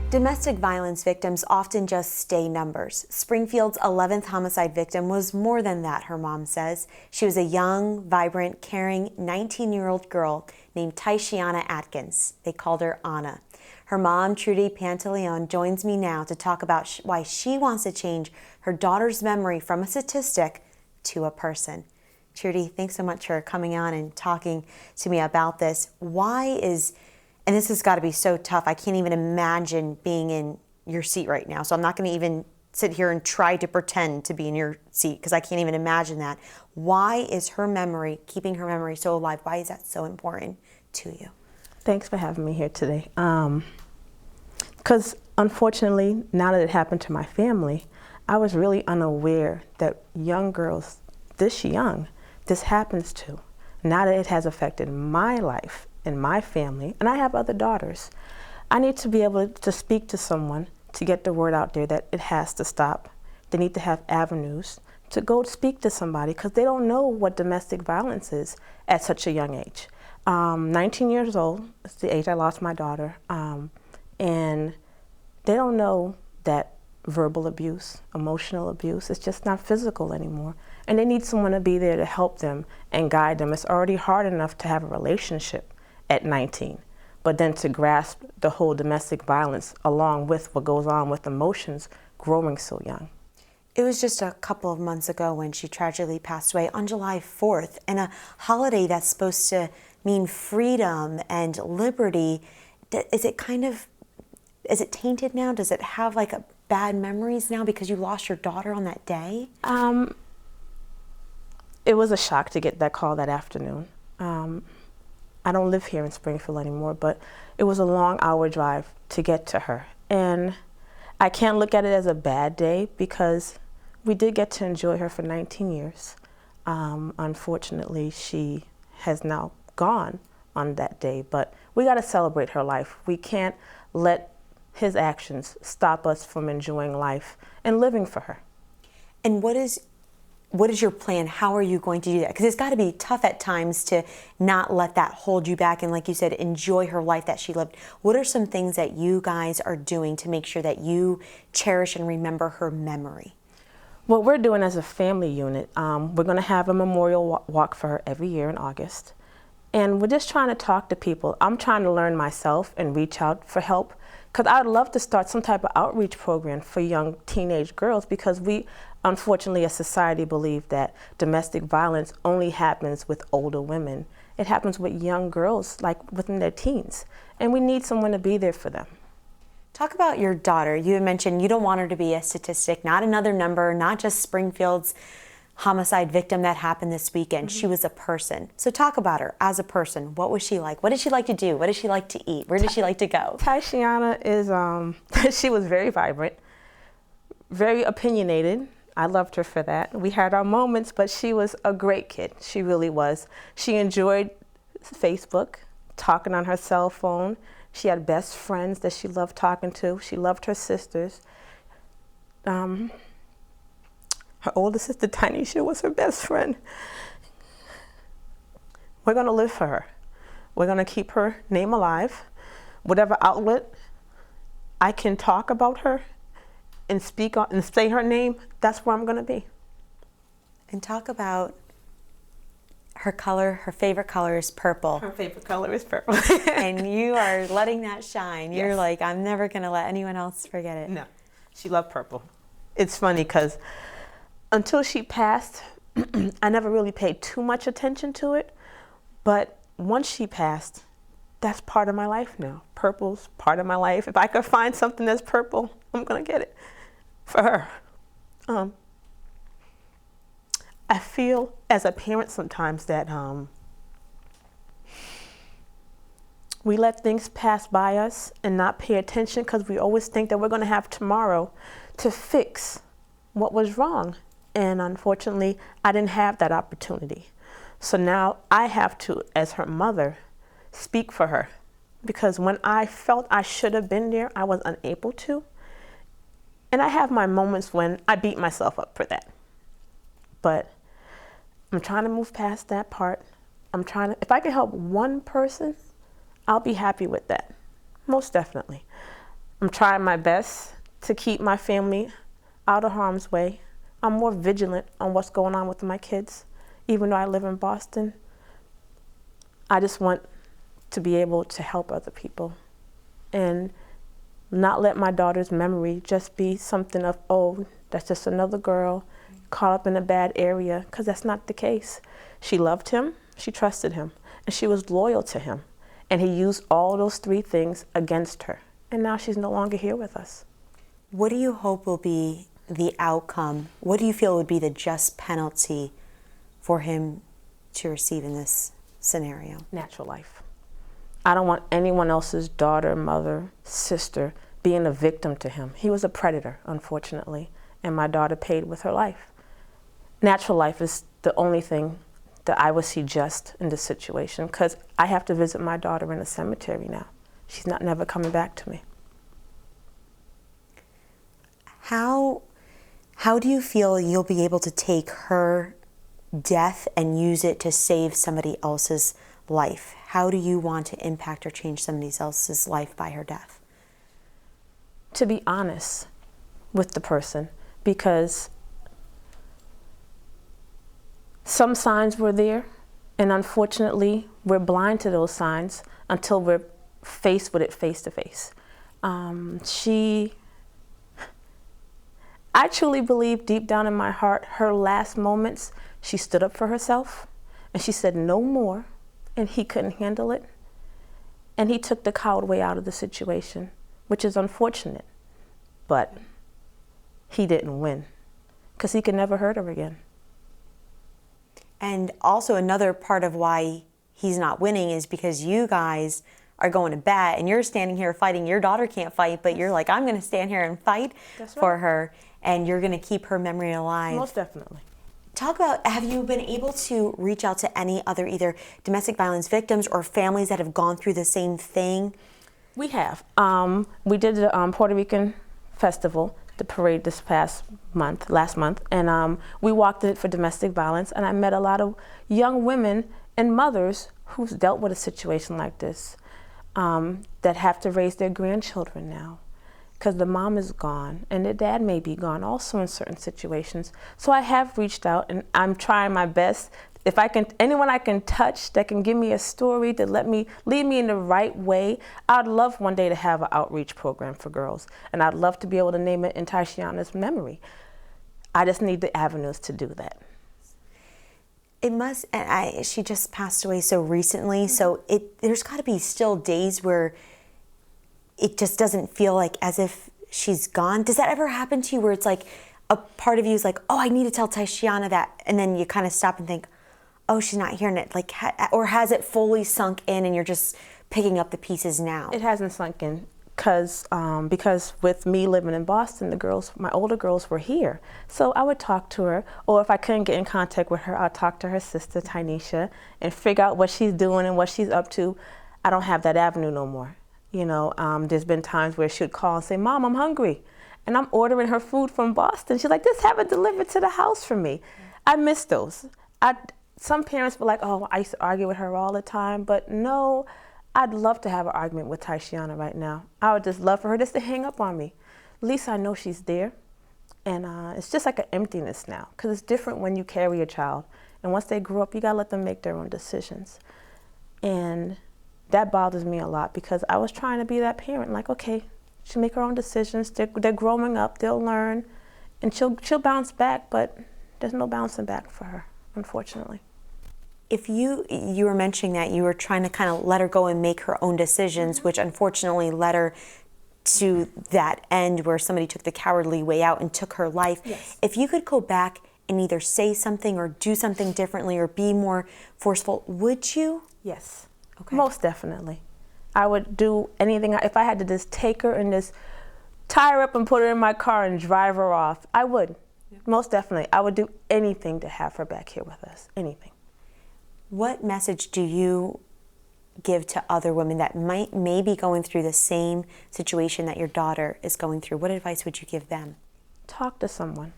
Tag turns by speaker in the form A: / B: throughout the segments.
A: Domestic violence victims often just stay numbers. Springfield's 11th homicide victim was more than that, her mom says. She was a young, vibrant, caring 19-year-old girl named Tyshianna Atkins. They called her Anna. Her mom, Trudy Pantaleon, joins me now to talk about why she wants to change her daughter's memory from a statistic to a person. Trudy, thanks so much for coming on and talking to me about this. And this has got to be so tough. I can't even imagine being in your seat right now. So I'm not going to even sit here and try to pretend to be in your seat because I can't even imagine that. Why is her memory, keeping her memory so alive, why is that so important to you?
B: Thanks for having me here today. Because unfortunately, now that it happened to my family, I was really unaware that young girls this young, this happens to. Now that it has affected my life and my family, and I have other daughters, I need to be able to speak to someone to get the word out there that it has to stop. They need to have avenues to go speak to somebody because they don't know what domestic violence is at such a young age. 19 years old is the age I lost my daughter, and they don't know that verbal abuse, emotional abuse, it's just not physical anymore. And they need someone to be there to help them and guide them. It's already hard enough to have a relationship at 19, but then to grasp the whole domestic violence along with what goes on with emotions growing so young.
A: It was just a couple of months ago when she tragically passed away on July 4th, and a holiday that's supposed to mean freedom and liberty. Is it tainted now? Does it have like bad memories now because you lost your daughter on that day?
B: It was a shock to get that call that afternoon. I don't live here in Springfield anymore, but it was a long hour drive to get to her. And I can't look at it as a bad day because we did get to enjoy her for 19 years. Unfortunately, she has now gone on that day, but we got to celebrate her life. We can't let his actions stop us from enjoying life and living for her.
A: And what is your plan? How are you going to do that? Because it's got to be tough at times to not let that hold you back and, like you said, enjoy her life that she lived. What are some things that you guys are doing to make sure that you cherish and remember her memory?
B: What we're doing as a family unit, we're going to have a memorial walk for her every year in August. And we're just trying to talk to people. I'm trying to learn myself and reach out for help because I would love to start some type of outreach program for young teenage girls because we, unfortunately, as society, believe that domestic violence only happens with older women. It happens with young girls, like within their teens, and we need someone to be there for them.
A: Talk about your daughter. You had mentioned you don't want her to be a statistic, not another number, not just Springfield's homicide victim that happened this weekend. She was a person. So talk about her as a person. What was she like? What did she like to do? What did she like to eat? Where did she like to go?
B: Tyshianna is, she was very vibrant, very opinionated. I loved her for that. We had our moments, but she was a great kid. She really was. She enjoyed Facebook, talking on her cell phone. She had best friends that she loved talking to. She loved her sisters. Her older sister, Tanisha, was her best friend. We're going to live for her. We're going to keep her name alive. Whatever outlet I can talk about her and speak on and say her name, that's where I'm going to be.
A: And talk about her color. Her favorite color is purple.
B: Her favorite color is purple.
A: And you are letting that shine. You're like, I'm never going to let anyone else forget it.
B: No, she loved purple. It's funny because until she passed, I never really paid too much attention to it. But once she passed, that's part of my life now. Purple's part of my life. If I could find something that's purple, I'm going to get it for her. I feel as a parent sometimes that we let things pass by us and not pay attention because we always think that we're going to have tomorrow to fix what was wrong. And unfortunately, I didn't have that opportunity. So now I have to, as her mother, speak for her. Because when I felt I should have been there, I was unable to. And I have my moments when I beat myself up for that. But I'm trying to move past that part. If I can help one person, I'll be happy with that. Most definitely. I'm trying my best to keep my family out of harm's way. I'm more vigilant on what's going on with my kids. Even though I live in Boston, I just want to be able to help other people and not let my daughter's memory just be something of, oh, that's just another girl caught up in a bad area, because that's not the case. She loved him, she trusted him, and she was loyal to him. And he used all those three things against her. And now she's no longer here with us.
A: What do you hope will be the outcome? What do you feel would be the just penalty for him to receive in this scenario?
B: Natural life. I don't want anyone else's daughter, mother, sister being a victim to him. He was a predator, unfortunately, and my daughter paid with her life. Natural life is the only thing that I would see just in this situation, because I have to visit my daughter in a cemetery now. She's not never coming back to me.
A: How do you feel you'll be able to take her death and use it to save somebody else's life? How do you want to impact or change somebody else's life by her death?
B: To be honest with the person, because some signs were there, and unfortunately, we're blind to those signs until we're faced with it face to face. I truly believe deep down in my heart, her last moments, she stood up for herself and she said no more, and he couldn't handle it. And he took the coward way out of the situation, which is unfortunate, but he didn't win because he could never hurt her again.
A: And also another part of why he's not winning is because you guys are going to bat and you're standing here fighting. Your daughter can't fight, but you're like, I'm going to stand here and fight for her, and you're going to keep her memory alive.
B: Most definitely.
A: Talk about, have you been able to reach out to any other either domestic violence victims or families that have gone through the same thing?
B: We have. We did the Puerto Rican festival, the parade this last month, and we walked it for domestic violence, and I met a lot of young women and mothers who's dealt with a situation like this, that have to raise their grandchildren now because the mom is gone and the dad may be gone also in certain situations. So I have reached out, and I'm trying my best. If I can, anyone I can touch that can give me a story to lead me in the right way. I'd love one day to have an outreach program for girls, and I'd love to be able to name it in Tyshianna's memory. I just need the avenues to do that.
A: It must, and she just passed away so recently, so there's got to be still days where it just doesn't feel like as if she's gone. Does that ever happen to you where it's like a part of you is like, oh, I need to tell Tyshianna that, and then you kind of stop and think, oh, she's not hearing it, like, or has it fully sunk in and you're just picking up the pieces now?
B: It hasn't sunk in because with me living in Boston, my older girls were here. So I would talk to her, or if I couldn't get in contact with her, I'd talk to her sister, Tynisha, and figure out what she's doing and what she's up to. I don't have that avenue no more. You know, there's been times where she would call and say, Mom, I'm hungry. And I'm ordering her food from Boston. She's like, just have it delivered to the house for me. I miss those. Some parents were like, oh, I used to argue with her all the time, but no, I'd love to have an argument with Tyshianna right now. I would just love for her just to hang up on me. At least I know she's there. And it's just like an emptiness now, because it's different when you carry a child. And once they grow up, you gotta let them make their own decisions. And that bothers me a lot, because I was trying to be that parent, like, okay, she'll make her own decisions. They're growing up, they'll learn, and she'll bounce back, but there's no bouncing back for her, unfortunately.
A: If you were mentioning that you were trying to kind of let her go and make her own decisions, which unfortunately led her to that end where somebody took the cowardly way out and took her life.
B: Yes.
A: If you could go back and either say something or do something differently or be more forceful, would you?
B: Yes,
A: okay.
B: Most definitely. I would do anything. If I had to just take her and just tie her up and put her in my car and drive her off, I would. Yep. Most definitely. I would do anything to have her back here with us, anything.
A: What message do you give to other women that may be going through the same situation that your daughter is going through? What advice would you give them?
B: Talk to someone.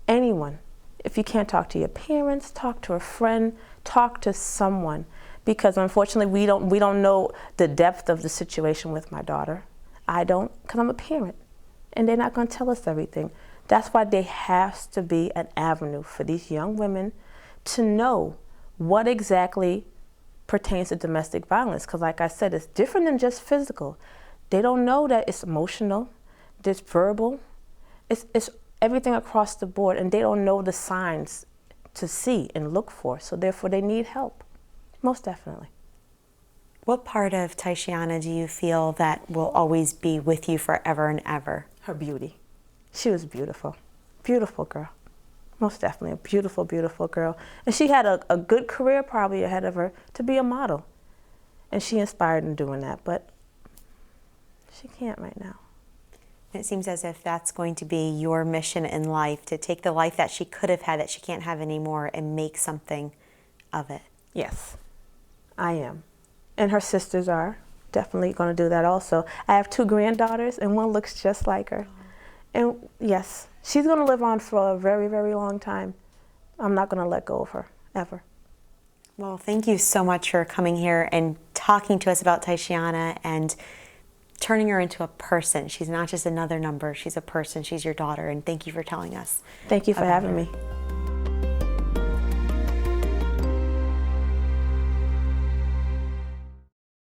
B: Anyone. If you can't talk to your parents, talk to a friend, talk to someone. Because unfortunately, we don't know the depth of the situation with my daughter. I don't, because I'm a parent, and they're not going to tell us everything. That's why there has to be an avenue for these young women to know what exactly pertains to domestic violence, because like I said, it's different than just physical. They don't know that it's emotional, it's verbal, it's everything across the board, and they don't know the signs to see and look for, so therefore they need help, most definitely.
A: What part of Tyshianna do you feel that will always be with you forever and ever?
B: Her beauty. She was beautiful. Beautiful girl. Most definitely a beautiful, beautiful girl. And she had a good career probably ahead of her to be a model. And she inspired in doing that, but she can't right now.
A: It seems as if that's going to be your mission in life, to take the life that she could have had that she can't have anymore and make something of it.
B: Yes, I am. And her sisters are definitely going to do that also. I have 2 granddaughters, and one looks just like her. And yes, she's going to live on for a very, very long time. I'm not going to let go of her, ever.
A: Well, thank you so much for coming here and talking to us about Tyshianna and turning her into a person. She's not just another number. She's a person. She's your daughter. And thank you for telling us.
B: Thank you for having me.